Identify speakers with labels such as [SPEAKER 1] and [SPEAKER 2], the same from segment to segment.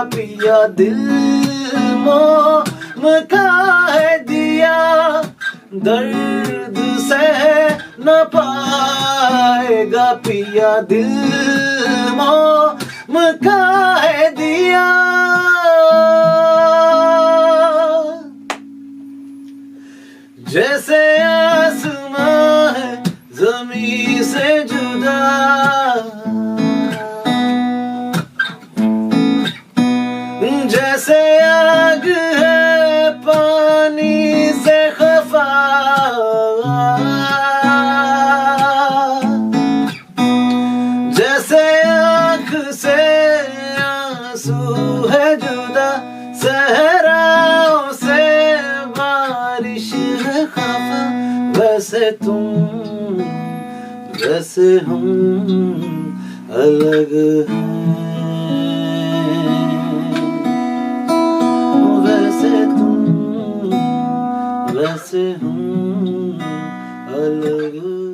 [SPEAKER 1] पिया दिल मोम का है दिया, दर्द सह न पाएगा पिया दिल मोम का है दिया। जैसे आसमां है ज़मीं से जुदा, जैसे आग है पानी से खफा, जैसे आँख से आंसू है जुदा, सहराओं से बारिश है खफा, वैसे तुम वैसे हम अलग हैं, वैसे तुम वैसे हम अलग हैं।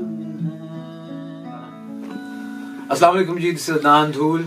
[SPEAKER 2] अस्सलाम वालेकुम जी, दिस इज अदनान धूल।